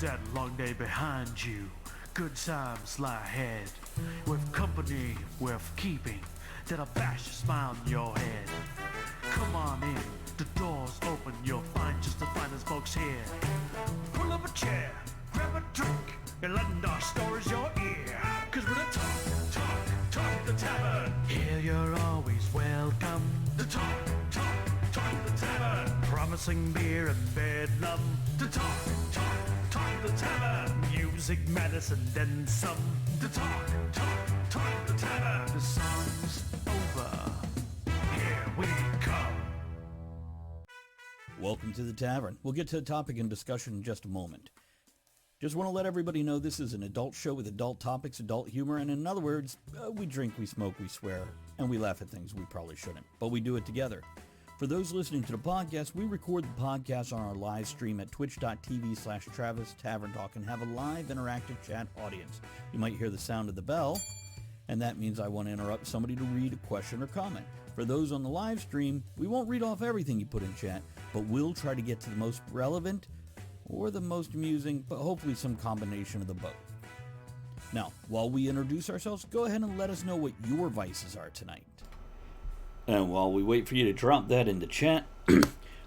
that long day behind you. Good times lie ahead. With company worth keeping, that'll bash a smile on your head. Come on in, the door's open, you'll find just the finest folks here. Pull up a chair, grab a drink, and lend our stories your ear. Cause we're the talk the tavern. Here you're always welcome. The talk the tavern. Promising beer and bedlam. The talk the tavern. Music, medicine, then some. The talk the tavern. The song's over. Here we come. Welcome to the Tavern. We'll get to the topic and discussion in just a moment. Just want to let everybody know this is an adult show with adult topics, adult humor, and in other words, we drink, we smoke, we swear, and we laugh at things we probably shouldn't, but we do it together. For those listening to the podcast, we record the podcast on our live stream at twitch.tv/Travis Tavern Talk and have a live interactive chat audience. You might hear the sound of the bell, and that means I want to interrupt somebody to read a question or comment. For those on the live stream, we won't read off everything you put in chat, but we'll try to get to the most relevant or the most amusing, but hopefully some combination of the both. Now, while we introduce ourselves, go ahead and let us know what your vices are tonight. And while we wait for you to drop that in the chat,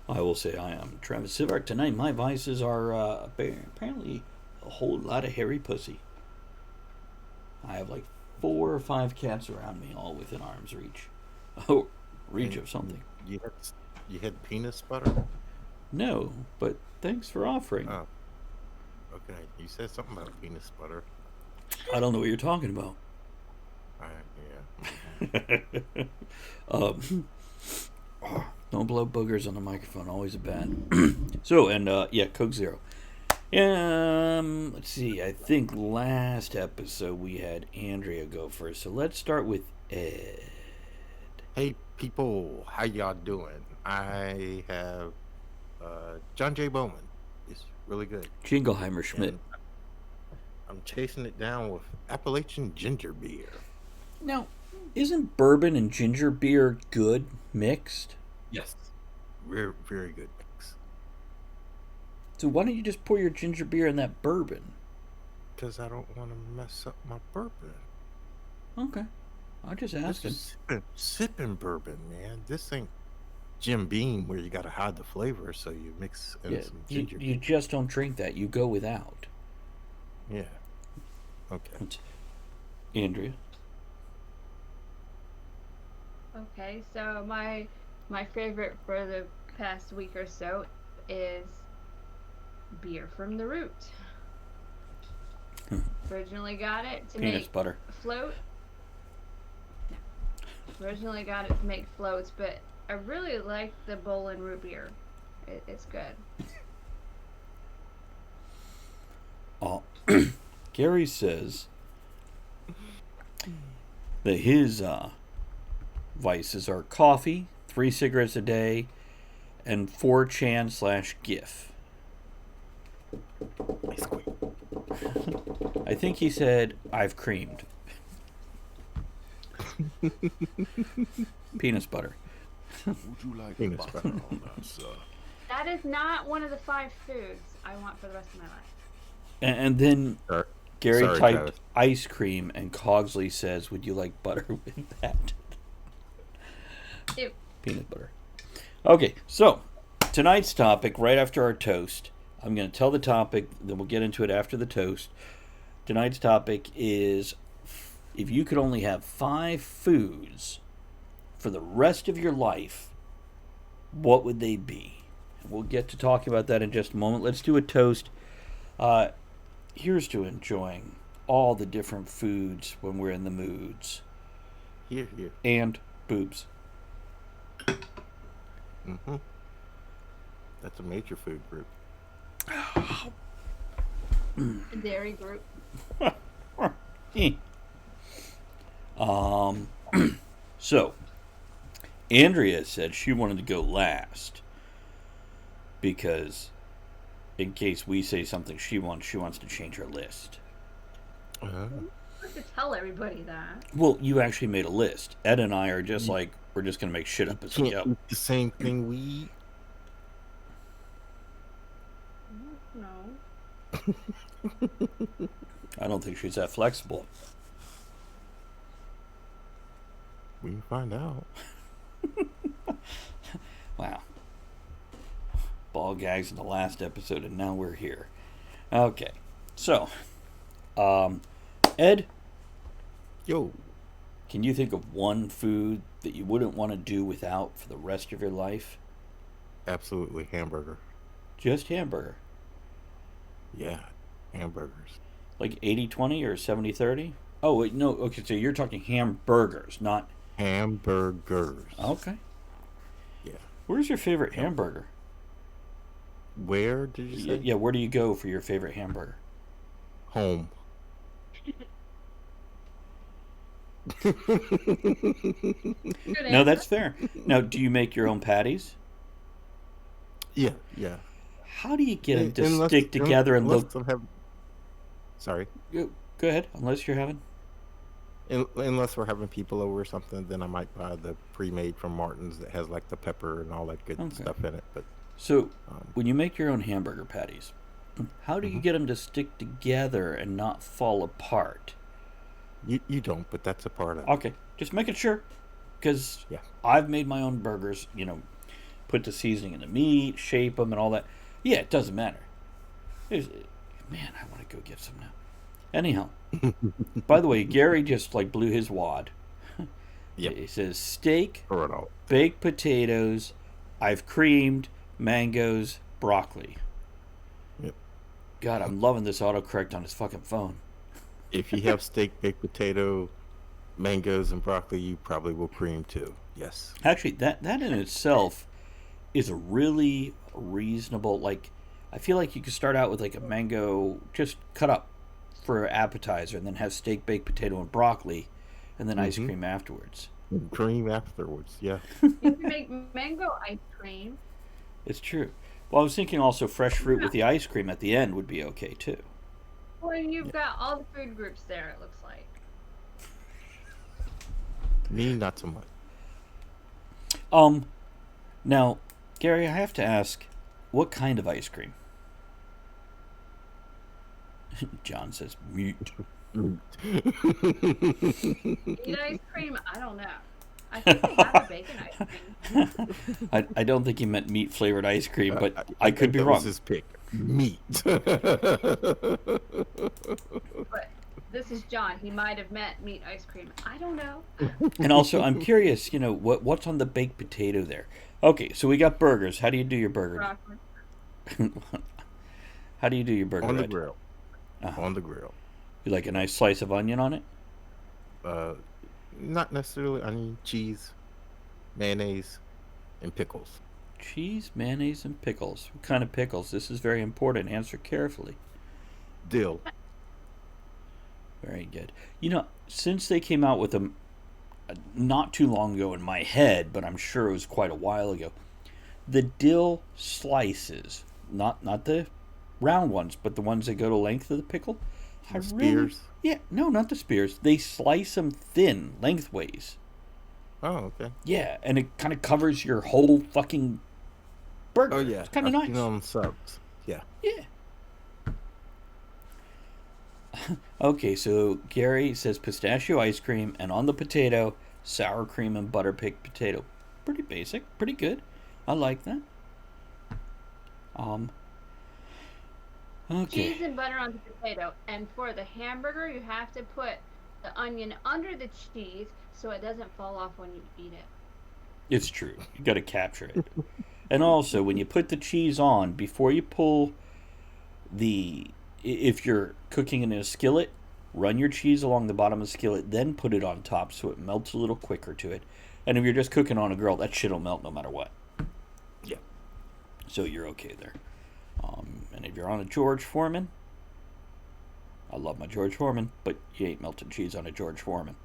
I will say I am Travis Sivart. Tonight, my vices are apparently a whole lot of hairy pussy. I have like 4 or 5 cats around me, all within arm's reach. Oh, reach of something. You had penis butter? No, but thanks for offering. Oh, okay. You said something about penis butter. I don't know what you're talking about. Yeah. Don't blow boogers on the microphone. Always a bad. So, and Coke Zero. Let's see. I think last episode we had Andrea go first. So let's start with Ed. Hey, people. How y'all doing? I have John J. Bowman. It's really good. Jingleheimer Schmidt. And I'm chasing it down with Appalachian ginger beer. Now, isn't bourbon and ginger beer good mixed? Yes. Very, very good mix. So why don't you just pour your ginger beer in that bourbon? Because I don't want to mess up my bourbon. Okay. I just asked him. Sipping bourbon, man. This ain't Jim Beam where you got to hide the flavor, so you mix in some ginger you just don't drink that. You go without. Yeah. Okay. Andrea? Okay, so my favorite for the past week or so is beer from the root. Originally got it to Penis make butter. Float. No. Originally got it to make floats, but I really like the Bolin root beer. It's good. Oh, Gary says that his vices are coffee, 3 cigarettes a day, and 4chan/GIF. I think he said, I've creamed. Penis butter. Would you like Penis butter on that, sir? That is not one of the 5 foods I want for the rest of my life. And then Gary Sorry, typed Travis. ice cream, and Cogsley says, would you like butter with that? Ew. Peanut butter. Okay, so tonight's topic, right after our toast, I'm going to tell the topic, then we'll get into it after the toast. Tonight's topic is, if you could only have 5 foods for the rest of your life, what would they be? We'll get to talking about that in just a moment. Let's do a toast. Here's to enjoying all the different foods when we're in the moods. Here. And boobs. Mm-hmm. That's a major food group. Dairy group. So, Andrea said she wanted to go last because in case we say something she wants to change her list. I have to tell everybody that. Well, you actually made a list. Ed and I are just like, we're just going to make shit up as we Can't go. eat the same thing we eat. No. I don't think she's that flexible. We can find out. Wow. Ball gags in the last episode, and now we're here. Okay. So, Ed, Yo, can you think of one food that you wouldn't want to do without for the rest of your life? absolutely hamburger. Just hamburger. Yeah, hamburgers. Like 80-20 or 70-30? Oh, wait, no. Okay, so you're talking hamburgers, not... Hamburgers. Okay. Yeah. Where's your favorite hamburger? Where did you say? Yeah, where do you go for your favorite hamburger? Home. Good No, answer. that's fair. Now, do you make your own patties? Yeah, yeah. How do you get them to Unless- stick together and unless look... I'm having- Sorry. Go ahead, unless you're having... Unless we're having people over or something, then I might buy the pre-made from Martin's that has like the pepper and all that good Okay. stuff in it. But So, Um, when you make your own hamburger patties, how do you get them to stick together and not fall apart? you don't, but that's a part of it. Okay, just making sure. Because Yeah. I've made my own burgers, put the seasoning in the meat, shape them, and all that. Yeah, it doesn't matter. Man, I want to go get some now. Anyhow, by the way, Gary just blew his wad. Yep. He says steak, Throw it all. baked potatoes, I've creamed, mangoes, broccoli. Yep. God, I'm loving this autocorrect on his fucking phone. If you have steak, baked potato, mangoes, and broccoli, you probably will cream too. Yes. Actually, that in itself is a really reasonable, I feel like you could start out with a mango just cut up for an appetizer and then have steak, baked potato, and broccoli and then ice cream afterwards. Cream afterwards. Yeah. You can make mango ice cream. It's true. Well, I was thinking also fresh fruit with the ice cream at the end would be okay too. Well, you've got all the food groups there, it looks like. Me, not so much. Now, Gary, I have to ask, what kind of ice cream? John says meat. Eat ice cream? I don't know. I think they have a bacon ice cream. I don't think he meant meat flavored ice cream, but I could think be that wrong. was his pick. Meat. But this is John. He might have meant meat ice cream. I don't know. And also, I'm curious, what's on the baked potato there? Okay, so we got burgers. How do you do your burger? Broccoli. How do you do your burger? On the Ed? grill. Uh-huh. On the grill. You like a nice slice of onion on it? Not necessarily onion, cheese, mayonnaise, and pickles. Cheese, mayonnaise, and pickles. What kind of pickles? This is very important. Answer carefully. Dill. Very good. Since they came out with them not too long ago in my head, but I'm sure it was quite a while ago, the dill slices, not the round ones, but the ones that go to length of the pickle. The spears? Yeah, no, not the spears. They slice them thin, lengthways. Oh, okay. Yeah, and it kind of covers your whole fucking burger. Oh, yeah. It's kind of I've nice. seen it on subs. Yeah. Yeah. Okay, so Gary says pistachio ice cream, and on the potato, sour cream and butter baked potato. Pretty basic, pretty good. I like that. Okay. Cheese and butter on the potato. And for the hamburger, you have to put the onion under the cheese so it doesn't fall off when you eat it. It's true. You got to capture it. And also, when you put the cheese on, before you pull if you're cooking in a skillet, run your cheese along the bottom of the skillet, then put it on top so it melts a little quicker to it. And if you're just cooking on a grill, that shit'll melt no matter what. Yeah. So you're okay there. And if you're on a George Foreman, I love my George Foreman, but you ain't melting cheese on a George Foreman.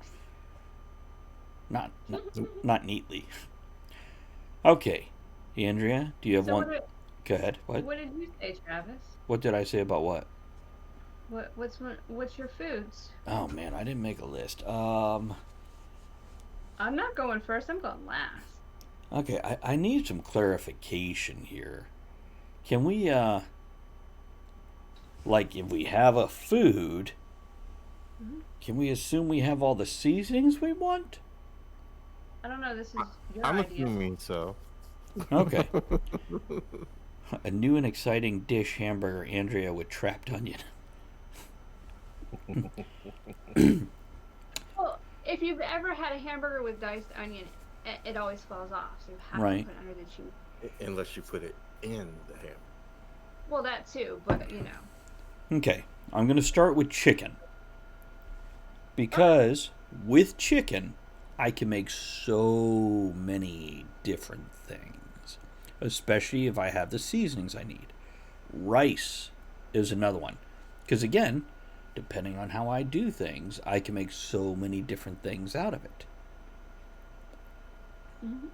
Not neatly. Okay, Andrea, do you have So one? Go ahead. What? What did you say, Travis? What did I say about what? What's your foods? Oh man, I didn't make a list. I'm not going first. I'm going last. Okay, I need some clarification here. Can we like if we have a food, can we assume we have all the seasonings we want? I don't know. This is your I'm idea. assuming so. Okay. A new and exciting dish hamburger, Andrea, with trapped onion. Well, if you've ever had a hamburger with diced onion, it always falls off. So you have Right. to put it under the cheese. Unless you put it in the ham. Well, that too, but you know. Okay, I'm going to start with chicken. Because with chicken, I can make so many different things. Especially if I have the seasonings I need. Rice is another one. Because again, depending on how I do things, I can make so many different things out of it. Mm-hmm.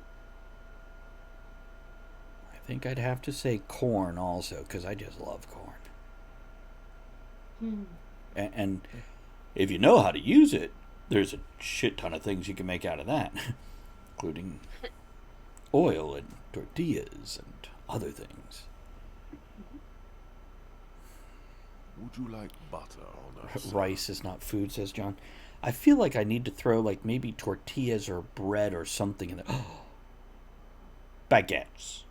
I think I'd have to say corn also, because I just love corn. And if you know how to use it, there's a shit ton of things you can make out of that, including oil and tortillas and other things. Would you like butter on that, sir? Rice is not food, says John. I feel like I need to throw like maybe tortillas or bread or something in there. Baguettes.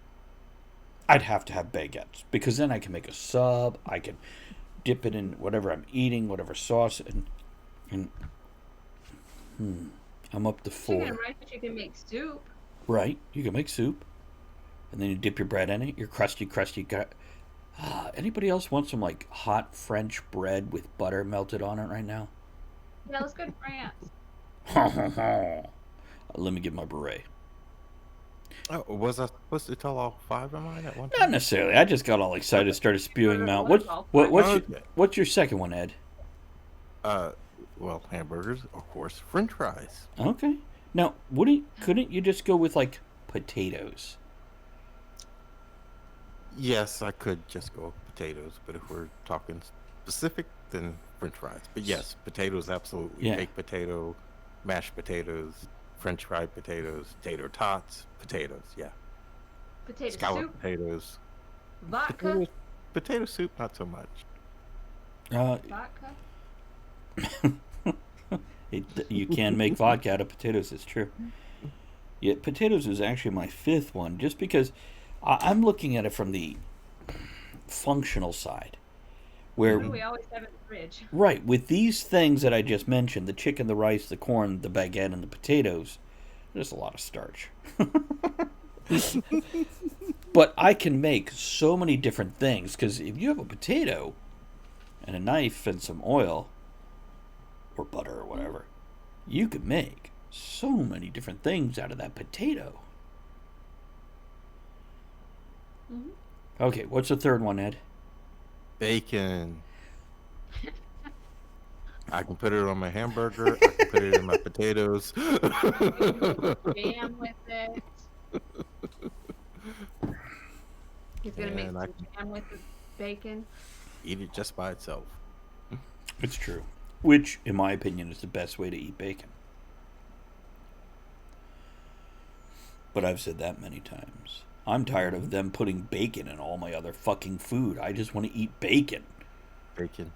I'd have to have baguettes because then I can make a sub. I can dip it in whatever I'm eating, whatever sauce, and I'm up to 4. Chicken and rice, you can make soup. Right, you can make soup, and then you dip your bread in it. Your crusty. Anybody else want some like hot French bread with butter melted on it right now? Yeah, let's go to France. Let me get my beret. Oh, was I supposed to tell all 5 of mine at one time? Not necessarily. I just got all excited, started spewing them out. What's your second one, Ed? Well, hamburgers, of course, French fries. Okay. Now, couldn't you just go with like potatoes? Yes, I could just go with potatoes, but if we're talking specific, then French fries. But yes, potatoes, absolutely. Yeah. Baked potato, mashed potatoes, French fried potatoes, tater tots, potatoes, yeah. Potato Scalloped soup, potatoes. vodka, Potato soup, not so much. vodka. You can make vodka out of potatoes, it's true. Yeah, potatoes is actually my 5th one, just because I'm looking at it from the functional side. Where We always have it in the fridge. right, with these things that I just mentioned, the chicken, the rice, the corn, the baguette, and the potatoes, there's a lot of starch. But I can make so many different things, because if you have a potato and a knife and some oil, or butter or whatever, you could make so many different things out of that potato. Mm-hmm. Okay, what's the third one, Ed? Bacon. I can put it on my hamburger. I can put it in my potatoes. Jam with it. He's gonna make And some I jam with the bacon. Eat it just by itself. It's true. Which, in my opinion, is the best way to eat bacon. But I've said that many times. I'm tired of them putting bacon in all my other fucking food. I just want to eat bacon. Bacon.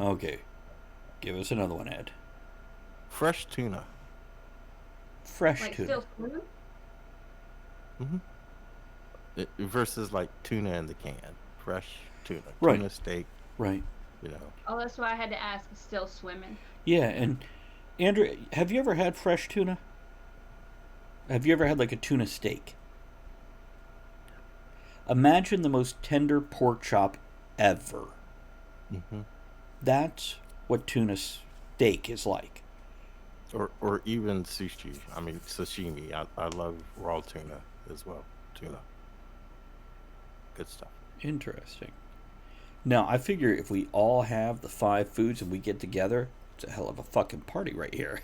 Okay. Give us another one, Ed. Fresh tuna. Fresh Like tuna. still smooth. Versus like tuna in the can. Fresh tuna. Right. Tuna steak, Right. you know. Oh, that's why I had to ask. Still swimming. Yeah, and Andrew, have you ever had fresh tuna? Have you ever had like a tuna steak? Imagine the most tender pork chop ever. Mm-hmm. That's what tuna steak is like. Or even sushi. I mean, sashimi. I love raw tuna as well. Tuna. Good stuff. Interesting. Now, I figure if we all have the 5 foods and we get together, it's a hell of a fucking party right here.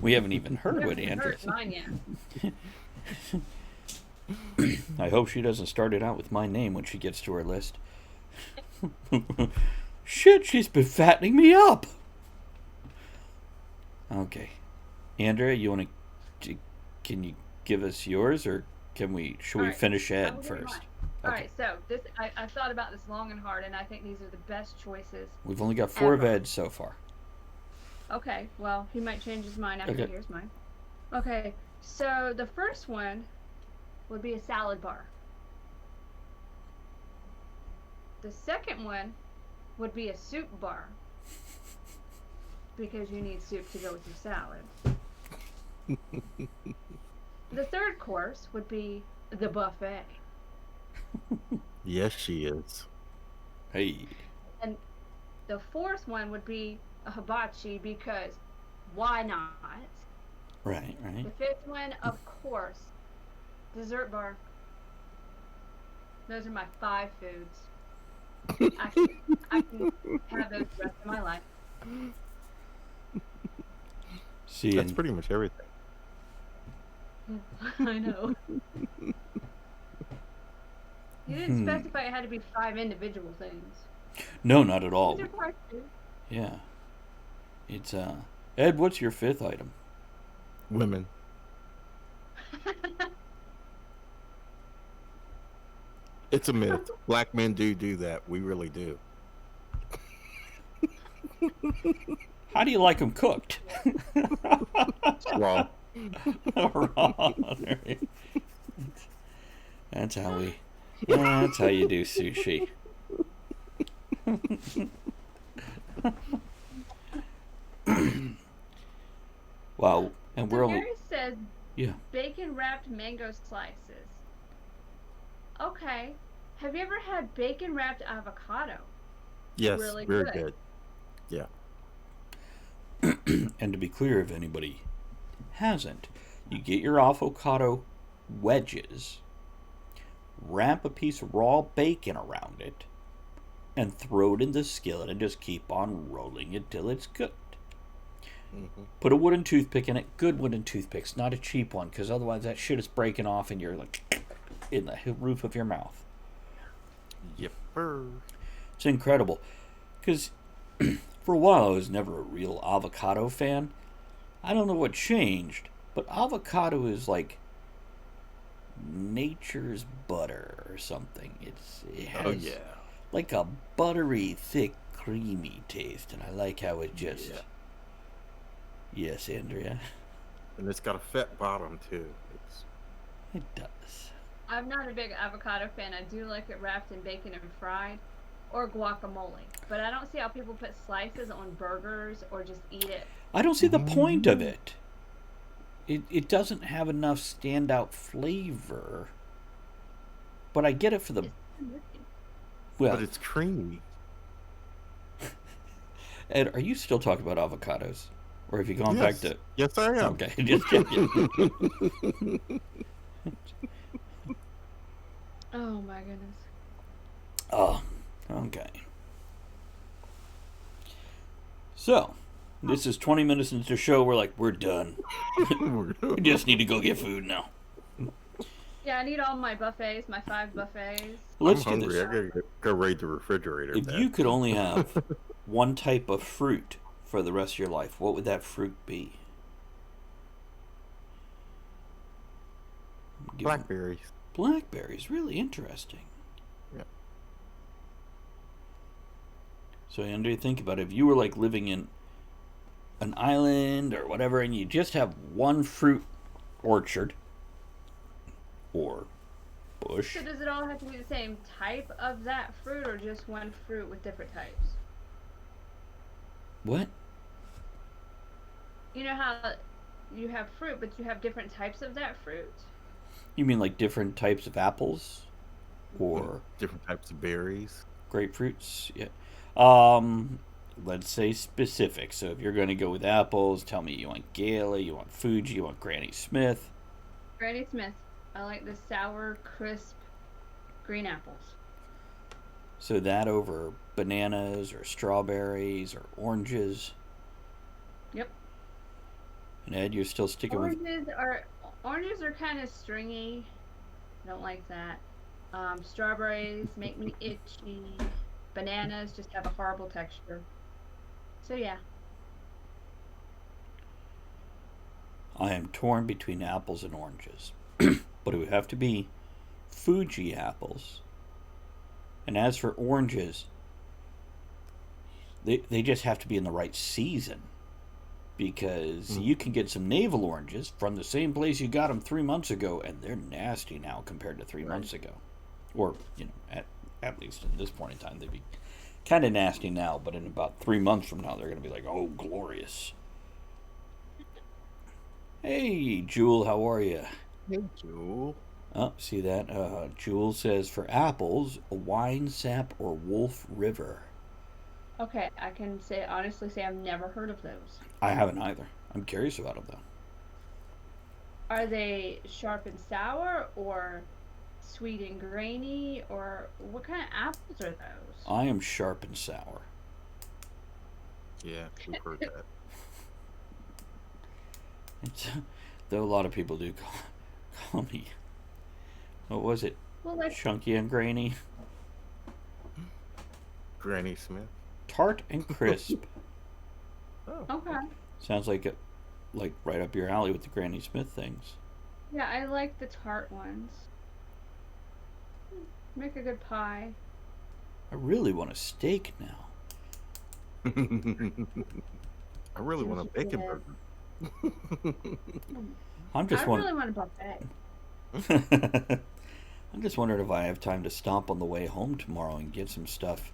We haven't even heard what Andrew Heard mine yet. I hope she doesn't start it out with my name when she gets to her list. Shit, she's been fattening me up. Okay. Andrea, you want to... Can you give us yours, or Should we Alright, finish I Ed will give you first? mine. Alright, so this I've thought about this long and hard, and I think these are the best choices. We've only got 4 of Ever. Ed's so far. Okay, well, he might change his mind after he hears mine. Okay, so the first one would be a salad bar. The second one would be a soup bar. Because you need soup to go with your salad. The third course would be the buffet. Yes, she is. Hey. And the fourth one would be a hibachi because why not? Right. The fifth one, of course, dessert bar. Those are my 5 foods. I can have those the rest of my life. See, That's pretty much everything. I know. You didn't specify it had to be 5 individual things. No, not at all. These are part 2. Yeah. It's Ed, what's your 5th item? Women. It's a myth. Black men do that. We really do. How do you like them cooked? Raw. Raw. That's how you do sushi. Wow, and we're only... Mary says Yeah. bacon wrapped mango slices. Okay. Have you ever had bacon wrapped avocado? Yes, Really very good. good. Yeah. And to be clear, if anybody hasn't, you get your avocado wedges, wrap a piece of raw bacon around it, and throw it in the skillet and just keep on rolling it till it's cooked. Mm-hmm. Put a wooden toothpick in it. Good wooden toothpicks, not a cheap one, because otherwise that shit is breaking off and you're like in the roof of your mouth. Yepper. It's incredible. Because for a while I was never a real avocado fan. I don't know what changed, but avocado is like nature's butter or something. It has like a buttery, thick, creamy taste, and I like how it just... Yeah. Yes, Andrea. And it's got a fat bottom too. It does. I'm not a big avocado fan. I do like it wrapped in bacon and fried, or guacamole. But I don't see how people put slices on burgers or just eat it. I don't see the point of it. It doesn't have enough standout flavor. But I get it for the... Well, But it's creamy. Ed, are you still talking about avocados? Or have you gone back to... Yes, I am. Okay, just checking. Oh my goodness. Oh, okay. So, this is 20 minutes into the show. We're like, we're done. We just need to go get food now. Yeah, I need all my buffets, my 5 buffets. Let's I'm do hungry. this. I gotta go raid the refrigerator. If you could only have one type of fruit for the rest of your life, what would that fruit be? Blackberries. Blackberries, really interesting. Yeah. So, Andrea, think about it. If you were like living in an island or whatever, and you just have one fruit orchard or bush. So does it all have to be the same type of that fruit, or just one fruit with different types? What? You know how you have fruit, but you have different types of that fruit? You mean like different types of apples? Or Different types of berries. grapefruits? Yeah. Let's say specific. So if you're going to go with apples, tell me you want Gala, you want Fuji, you want Granny Smith. Granny Smith. I like the sour, crisp green apples. So that over bananas or strawberries or oranges. Yep. And Ed, you're still sticking with... Oranges are kind of stringy. Don't like that. Strawberries make me itchy. Bananas just have a horrible texture. So yeah. I am torn between apples and oranges. but it would have to be Fuji apples. And as for oranges, they just have to be in the right season. Because you can get some navel oranges from the same place you got them 3 months ago, and they're nasty now compared to 3 months ago. Or, at least at this point in time, they'd be kind of nasty now, but in about 3 months from now, they're going to be like, oh, glorious. Hey, Jewel, how are you? Hey, Jewel. Oh, see that? Jewel says, for apples, a wine sap or Wolf River. Okay, I can honestly say I've never heard of those. I haven't either. I'm curious about them, though. Are they sharp and sour, or sweet and grainy, or what kind of apples are those? I am sharp and sour. Yeah, we've heard that. Though a lot of people do call me, what was it? Well, like, Chunky and grainy. Granny Smith. Tart and crisp. Oh. okay. Sounds like right up your alley with the Granny Smith things. Yeah, I like the tart ones. Make a good pie. I really want a steak now. I really want a bacon Yeah. burger. I really want a buffet. I'm just wondering if I have time to stop on the way home tomorrow and get some stuff.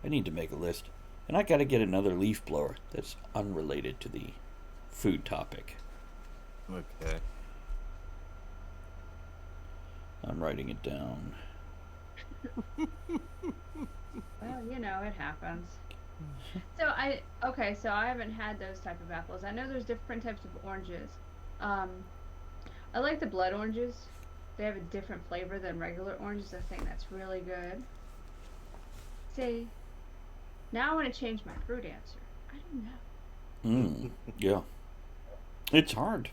I need to make a list. And I gotta get another leaf blower that's unrelated to the food topic. Okay. I'm writing it down. Well, it happens. So I haven't had those type of apples. I know there's different types of oranges. I like the blood oranges. They have a different flavor than regular oranges. I think that's really good. See, now I want to change my fruit answer. I don't know. Yeah. It's hard.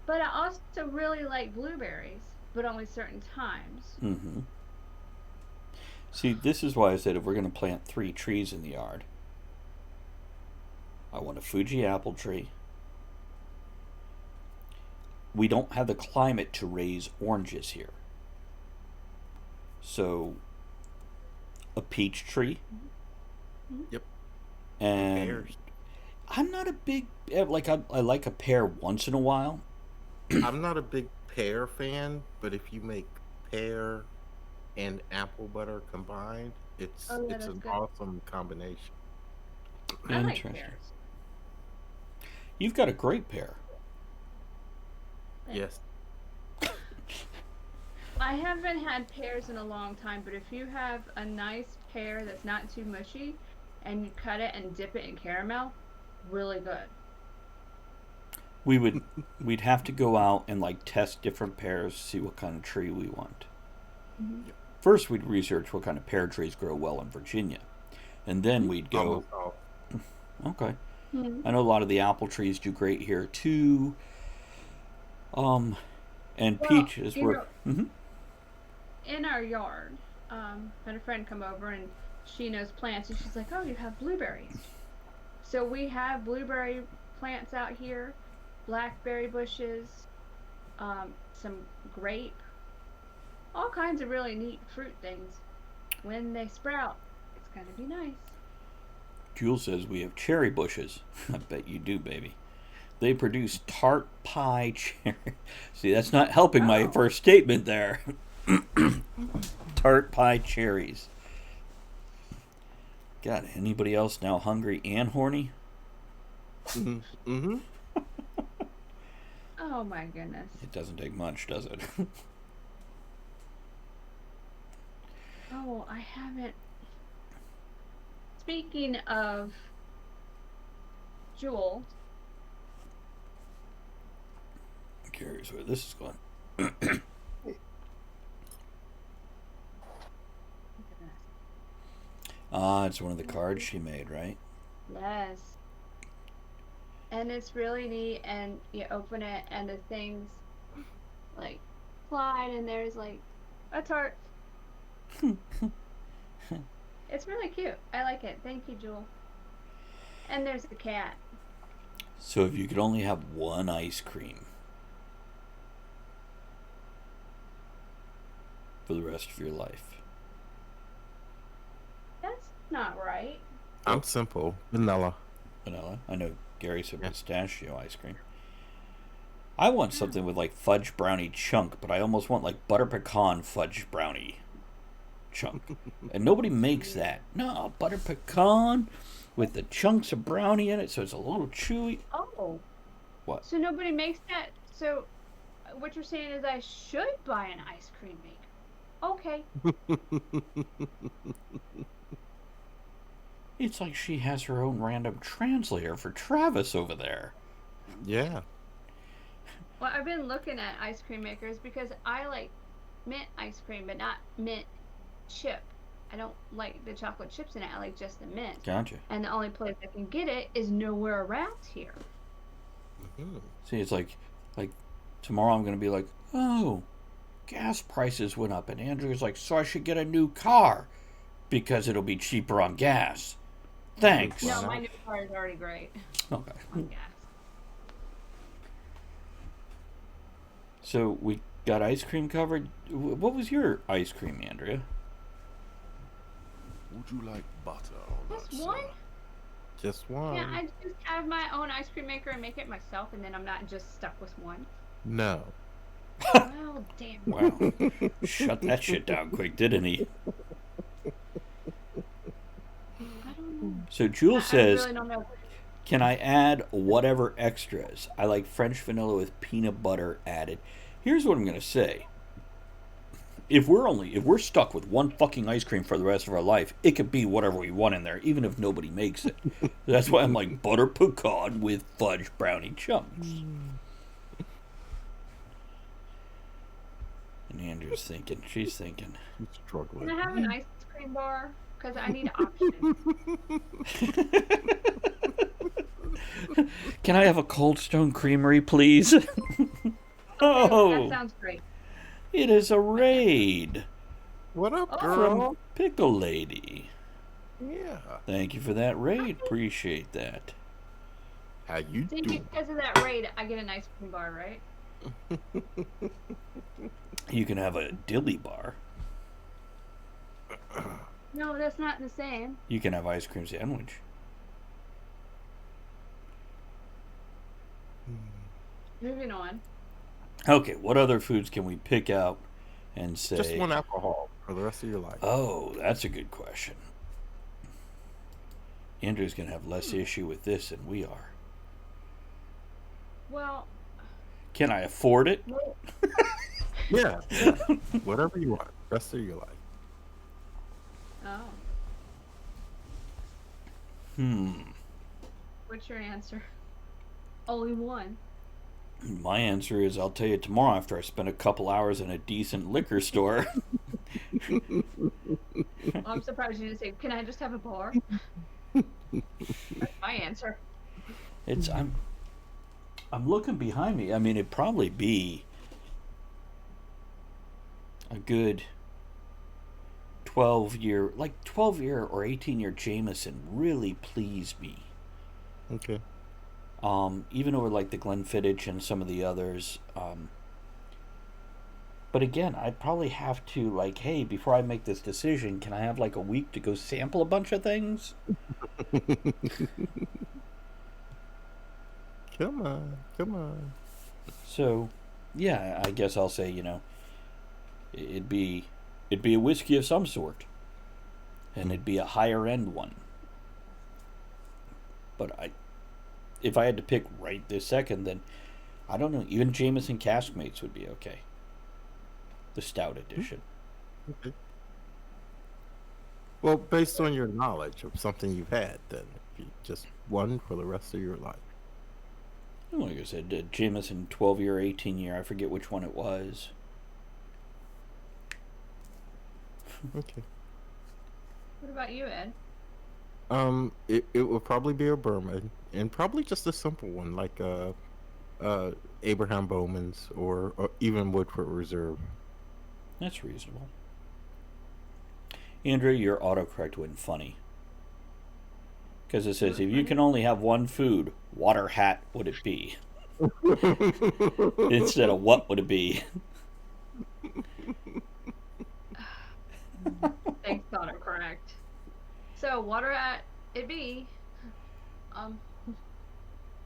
But I also really like blueberries, but only certain times. Mm-hmm. See, this is why I said if we're going to plant 3 trees in the yard, I want a Fuji apple tree. We don't have the climate to raise oranges here. So, a peach tree. Yep. And Pears. I'm not a big, I like a pear once in a while. I'm not a big pear fan, but if you make pear and apple butter combined, it's Oh, yeah, it's that's an good. awesome combination. I like Interesting. pears. You've got a great pear. Yes. I haven't had pears in a long time, but if you have a nice pear that's not too mushy, and you cut it and dip it in caramel, really good. We'd have to go out and test different pears, see what kind of tree we want. Mm-hmm. First, we'd research what kind of pear trees grow well in Virginia, and then we'd go. Almost all. Okay, Mm-hmm. I know a lot of the apple trees do great here too. And Well, peaches you were. know- Mhm. In our yard, had a friend come over and she knows plants, and she's like, "Oh, you have blueberries." So we have blueberry plants out here, blackberry bushes, some grape, all kinds of really neat fruit things. When they sprout, it's gonna be nice. Jules says we have cherry bushes. I bet you do, baby. They produce tart pie cherry. See, that's not helping my Oh. first statement there. Tart pie cherries. God, anybody else now hungry and horny? Mm-hmm. Oh my goodness. It doesn't take much, does it? Oh, I haven't. Speaking of Jewel, I'm curious where this is going. It's one of the cards she made, right? yes. And it's really neat, and you open it, and the things slide, and there's a tart. It's really cute. I like it. Thank you, Jewel. And there's a cat. So if you could only have one ice cream, for the rest of your life. That's not right. I'm simple. Vanilla. Vanilla. I know Gary said pistachio ice cream. I want something with like fudge brownie chunk, but I almost want like butter pecan fudge brownie chunk. And nobody makes that. No, butter pecan with the chunks of brownie in it, so it's a little chewy. Oh. What? So nobody makes that. So what you're saying is I should buy an ice cream maker. Okay. It's like she has her own random translator for Travis over there. Yeah. Well, I've been looking at ice cream makers because I like mint ice cream, but not mint chip. I don't like the chocolate chips in it. I like just the mint. Gotcha. And the only place I can get it is nowhere around here. Mm-hmm. See, it's like tomorrow I'm going to be like, oh, gas prices went up. And Andrew's like, so I should get a new car because it'll be cheaper on gas. Thanks. No, my new car is already great Okay. on gas. So we got ice cream covered. What was your ice cream, Andrea? Would you like butter on Just that, one? sir? Just one. Yeah, I just have my own ice cream maker and make it myself, and then I'm not just stuck with one. No. Well, damn. Wow. Shut that shit down quick, didn't he? I don't know. So Jules I says, really don't know. can I add whatever extras? I like French vanilla with peanut butter added. Here's what I'm going to say. If we're stuck with one fucking ice cream for the rest of our life, it could be whatever we want in there, even if nobody makes it. That's why I'm like butter pecan with fudge brownie chunks. And Andrew's thinking, she's thinking. I'm struggling. Can I have an ice cream bar? Because I need options. Can I have a Cold Stone Creamery, please? That sounds great. It is a raid What up, Oh. girl? from Pickle Lady. Yeah. Thank you for that raid. Appreciate that. How you See, doing? because of that raid, I get an ice cream bar, right? You can have a dilly bar. No, that's not the same. You can have ice cream sandwich. Moving on. Okay, what other foods can we pick out and say? Just one alcohol for the rest of your life. Oh, that's a good question. Andrew's going to have less issue with this than we are. Well, Can I afford it? no- Yeah. Whatever you want. Rest of your life. oh, what's your answer? Only one. My answer is I'll tell you tomorrow after I spend a couple hours in a decent liquor store. Well, I'm surprised you didn't say, can I just have a bar? That's my answer. I'm looking behind me. I mean, it'd probably be a good 12 year or 18-year Jameson really pleased me. Okay. Even over like the Glenfiddich and some of the others. But again, I'd probably have to like, hey, before I make this decision, can I have like a week to go sample a bunch of things? Come on. So, yeah, I guess I'll say, it'd be a whiskey of some sort, and it'd be a higher end one. But if I had to pick right this second, then I don't know. Even Jameson Caskmates would be okay. The stout edition. Okay. Well, based on your knowledge of something you've had, then if you just one for the rest of your life. Like I said, Jameson 12-year, 18-year. I forget which one it was. Okay. What about you, Ed? It would probably be a bourbon, and probably just a simple one like Abraham Bowman's or even Woodford Reserve. That's reasonable. Andrea, your autocorrect went funny. Because it says, if you can only have one food, water hat would it be? Instead of what would it be? Thanks, autocorrect. So water at it be. Um,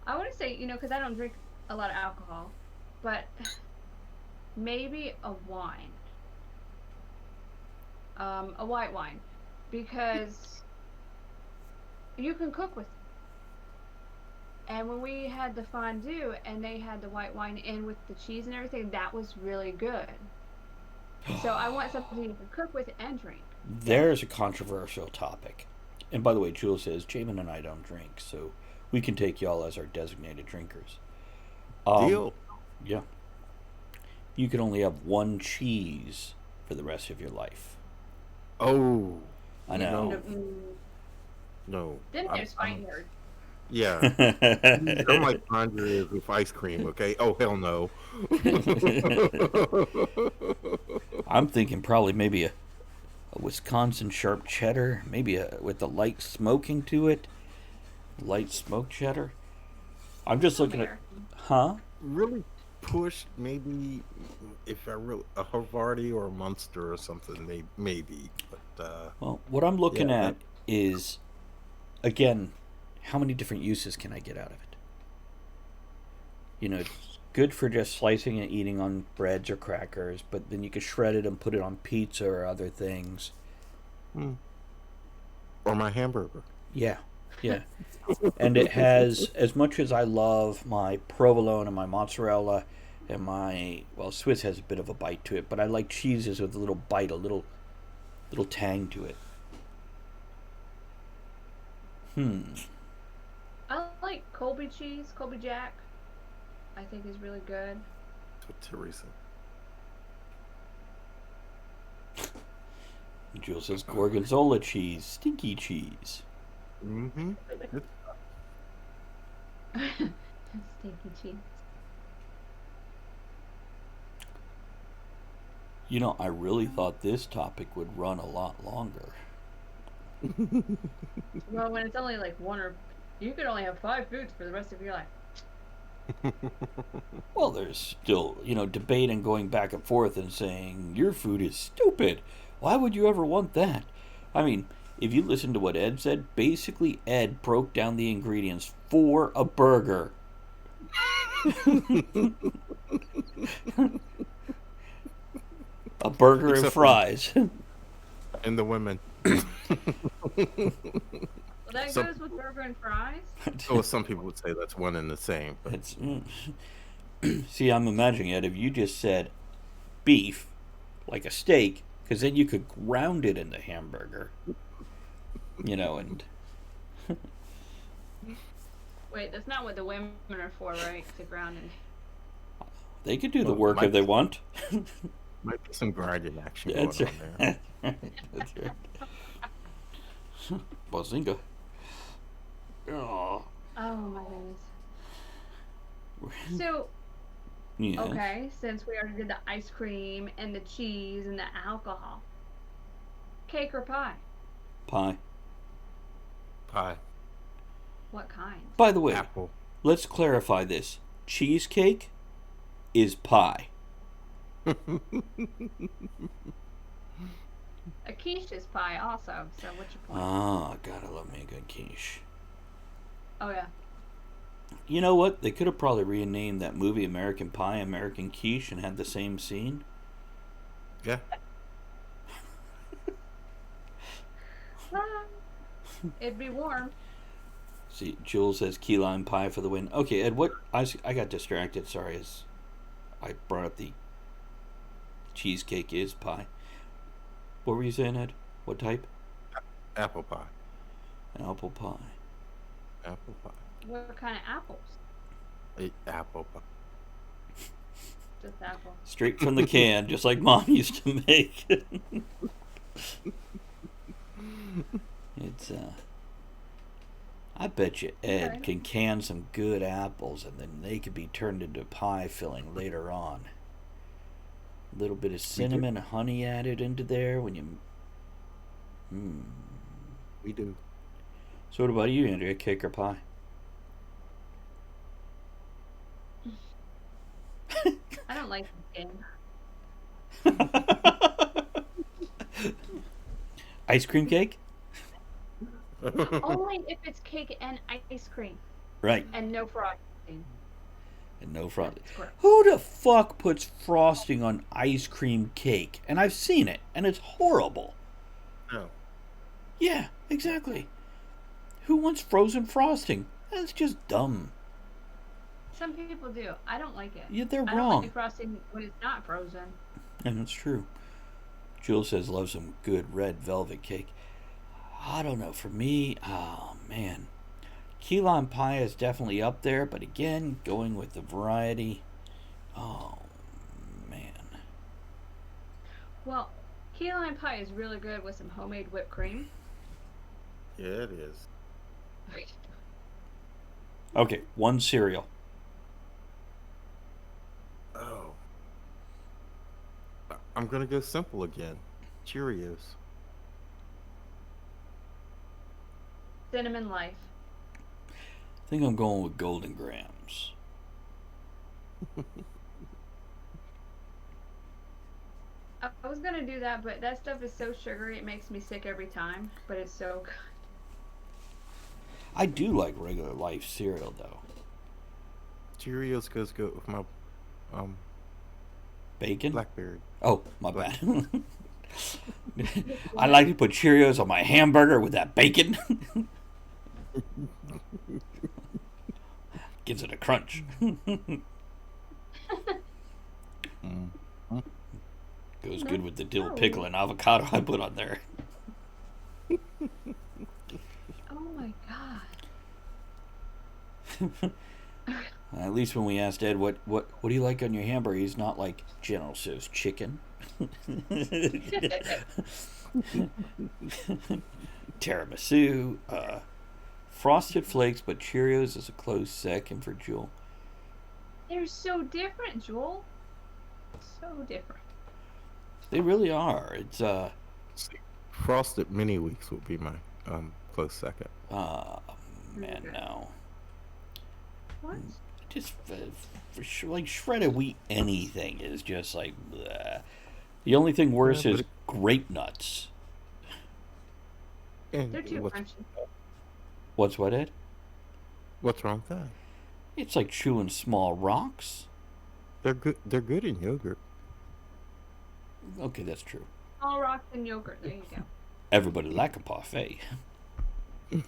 I want to say, because I don't drink a lot of alcohol, but maybe a wine, a white wine, because you can cook with it. And when we had the fondue and they had the white wine in with the cheese and everything, that was really good. So I want something you can cook with and drink. There's a controversial topic. And by the way, Jules says, Jamin and I don't drink, so we can take y'all as our designated drinkers. Deal. Yeah. You can only have one cheese for the rest of your life. Oh. I know. No. Then there's vineyard. Yeah. I'm like Andre with ice cream, okay? Oh, hell no. I'm thinking probably maybe a Wisconsin sharp cheddar, maybe with the light smoking to it. Light smoked cheddar. I'm just looking at... Huh? Really push, maybe, if I really, a Havarti or a Munster or something, maybe. But, Well, what I'm looking yeah, at is, again, how many different uses can I get out of it? It's good for just slicing and eating on breads or crackers, but then you can shred it and put it on pizza or other things. Or my hamburger. Yeah, yeah. And it has, as much as I love my provolone and my mozzarella and Swiss has a bit of a bite to it, but I like cheeses with a little bite, a little tang to it. I like Colby cheese, Colby Jack. I think is really good. To Teresa. Jules says Gorgonzola cheese, stinky cheese. Mm-hmm. Stinky cheese. I really thought this topic would run a lot longer. Well, when it's only like you could only have 5 foods for the rest of your life. Well, there's still, debate and going back and forth and saying, your food is stupid. Why would you ever want that? I mean, if you listen to what Ed said, basically Ed broke down the ingredients for a burger. A burger Except and fries. And the women. Well, that goes with burger and fries. Well, some people would say that's one and the same. But It's, see, I'm imagining it if you just said beef, like a steak, because then you could ground it in the hamburger. And Wait, that's not what the women are for, right? To ground and... they could do the work if they want. might be some grinding action That's going on there. That's right. Bazinga. Oh. Oh my goodness. So, Yeah. okay, since we already did the ice cream and the cheese and the alcohol, cake or pie? Pie. Pie. What kind? By the way, Apple. let's clarify this. Cheesecake is pie. A quiche is pie also, so what's your point? Ah, gotta love me a good quiche. Oh yeah. You know what? They could have probably renamed that movie American Pie, American Quiche, and had the same scene. Yeah. It'd be warm. See, Jules says key lime pie for the win. Okay, Ed, what? I got distracted. Sorry, as I brought up the cheesecake is pie. What were you saying, Ed? What type? Apple pie. Apple pie. Apple pie. What kind of apples? Apple pie. Just apple. Straight from the can, just like Mom used to make. It's I bet you Ed can can some good apples and then they could be turned into pie filling later on. A little bit of cinnamon, honey added into there when you... We do. So what about you, Andrea? Cake or pie? I don't like this game. Ice cream cake? Only if it's cake and ice cream Right. and no frosting. And no frosting. That's gross. Who the fuck puts frosting on ice cream cake? And I've seen it, and it's horrible. No. Yeah, exactly. Who wants frozen frosting? That's just dumb. Some people do. I don't like it. Yeah, they're I don't wrong. like frosting when it's not frozen. And it's true. Jules says loves some good red velvet cake. I don't know. For me, oh man. Key lime pie is definitely up there, but again, going with the variety. Oh man. Well, key lime pie is really good with some homemade whipped cream. Yeah, it is. Okay, one cereal. Oh. I'm gonna go simple again. Cheerios. Cinnamon Life. I think I'm going with Golden Grams. I was gonna do that, but that stuff is so sugary it makes me sick every time. But it's so good. I do like regular life cereal though. Cheerios goes good with my Bacon? blackberry. Oh, my bad. I like to put Cheerios on my hamburger with that bacon. Gives it a crunch. Goes good with the dill pickle and avocado I put on there. Oh my god. At least when we asked Ed what do you like on your hamburger, he's not like General Tso's chicken. Tiramisu, Frosted Flakes, but Cheerios is a close second for Jewel. They're so different, Joel. So different. They really are. It's Frosted Mini Wheats would be my close second. man, no. What? Just like shredded wheat anything is just like bleh. The only thing worse is Grape Nuts. And They're too crunchy. What's what, Ed? What's wrong with that? It's like chewing small rocks. They're good. They're good in yogurt. Okay, that's true. All rocks and yogurt. There you go. Everybody like a parfait.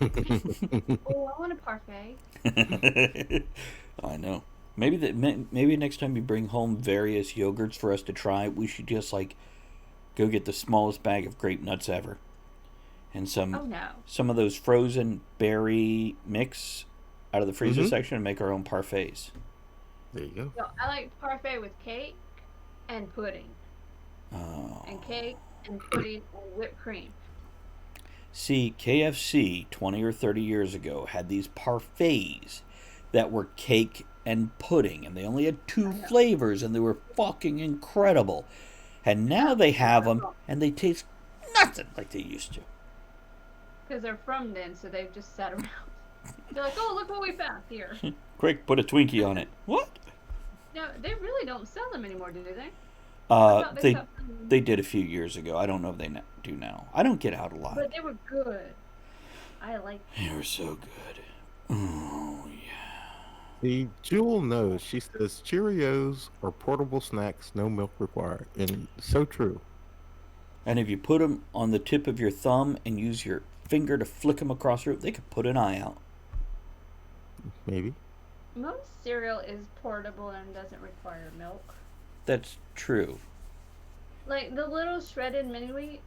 Oh, I want a parfait. I know. Maybe next time you bring home various yogurts for us to try, we should just like go get the smallest bag of grape nuts ever, and Oh no. some of those frozen berry mix out of the freezer section and make our own parfaits. There you go. So I like parfait with cake and pudding. Oh. And cake and pudding and whipped cream. See, KFC 20 or 30 years ago had these parfaits that were cake and pudding, and they only had two flavors, and they were fucking incredible. And now they have them, and they taste nothing like they used to. Because they're from then, so they've just sat around. They're like, oh, look what we found here. Quick, put a Twinkie on it. What? No, they really don't sell them anymore, do they? I thought They stopped selling them. they did a few years ago. I don't know if they do now. I don't get out a lot. But they were good. I like them. They were so good. Oh yeah. The Jewel knows. She says Cheerios are portable snacks, no milk required, and so true. And if you put them on the tip of your thumb and use your finger to flick them across the room, they could put an eye out. Maybe. Most cereal is portable and doesn't require milk. That's true. Like the little shredded mini wheats,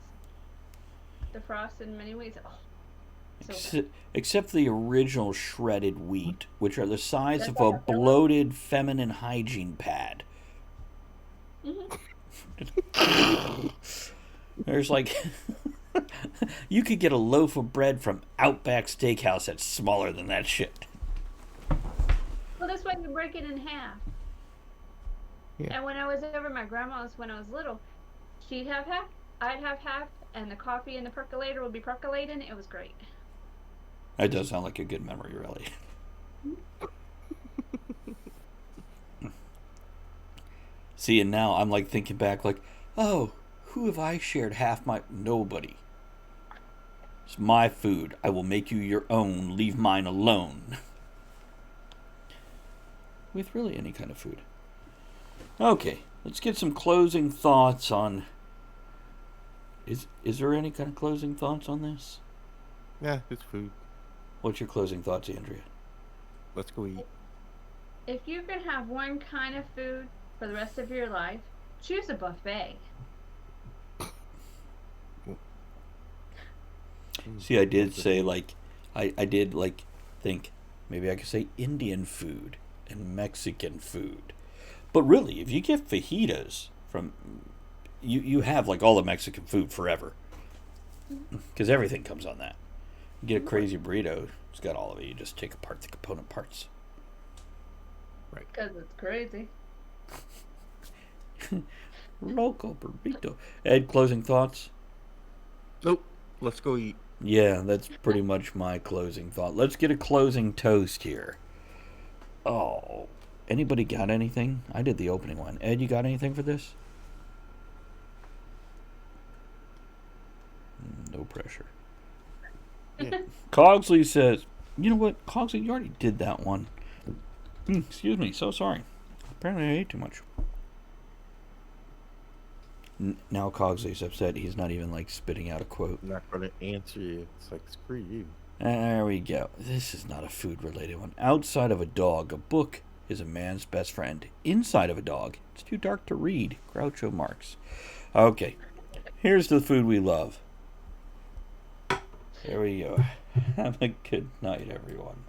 the frosted mini wheats. Oh, so good. Except the original shredded wheat, which are the size That's of a like a pillow? bloated feminine hygiene pad. There's like you could get a loaf of bread from Outback Steakhouse that's smaller than that shit. Well, that's why you break it in half. Yeah. And when I was over at my grandma's when I was little, she'd have half, I'd have half, and the coffee in the percolator would be percolating. It was great. That does sound like a good memory, really. See, and now I'm like thinking back, like, oh, who have I shared half my? Nobody. It's my food. I will make you your own. Leave mine alone. With really any kind of food. Okay, let's get some closing thoughts on... Is there any kind of closing thoughts on this? Yeah, it's food. What's your closing thoughts, Andrea? Let's go eat. If you could have one kind of food for the rest of your life, choose a buffet. See, I did say, like, I did, like, think maybe I could say Indian food and Mexican food. But really, if you get fajitas from... You have, like, all the Mexican food forever. Because everything comes on that. You get a crazy burrito, it's got all of it. You just take apart the component parts. Right. Because it's crazy. Loco burrito. Ed, closing thoughts? Nope. Let's go eat. Yeah, that's pretty much my closing thought. Let's get a closing toast here. Oh, anybody got anything? I did the opening one. Ed, you got anything for this? No pressure. Yeah. Cogsley says, you know what, Cogsley, you already did that one. Excuse me, so sorry. Apparently I ate too much. Now Cogsley's upset. He's not even, like, spitting out a quote. I'm not going to answer you. It's like, screw you. There we go. This is not a food-related one. Outside of a dog, a book is a man's best friend. Inside of a dog, it's too dark to read. Groucho Marx. Okay, here's the food we love. There we go. Have a good night, everyone.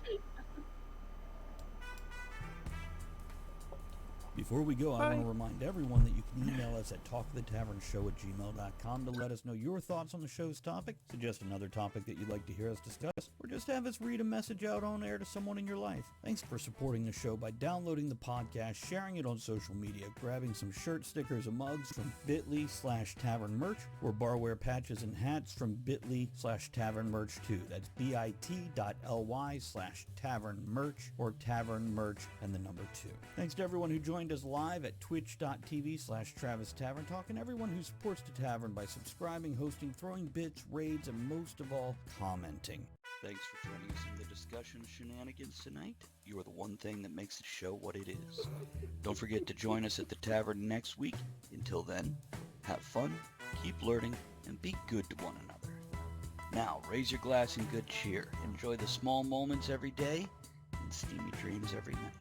Before we go, I want to remind everyone that you can email us at talkthetavernshow@gmail.com to let us know your thoughts on the show's topic, suggest another topic that you'd like to hear us discuss, or just have us read a message out on air to someone in your life. Thanks for supporting the show by downloading the podcast, sharing it on social media, grabbing some shirt stickers and mugs from bit.ly/tavern merch, or barware patches and hats from bit.ly/tavern merch 2. That's bit.ly/tavern merch or tavern merch and the number 2. Thanks to everyone who joined us live at twitch.tv/Travis Tavern Talk, and everyone who supports the tavern by subscribing, hosting, throwing bits, raids, and most of all, commenting. Thanks for joining us in the discussion shenanigans tonight. You are the one thing that makes the show what it is. Don't forget to join us at the tavern next week. Until then, have fun, keep learning, and be good to one another. Now, raise your glass in good cheer. Enjoy the small moments every day and steamy dreams every night.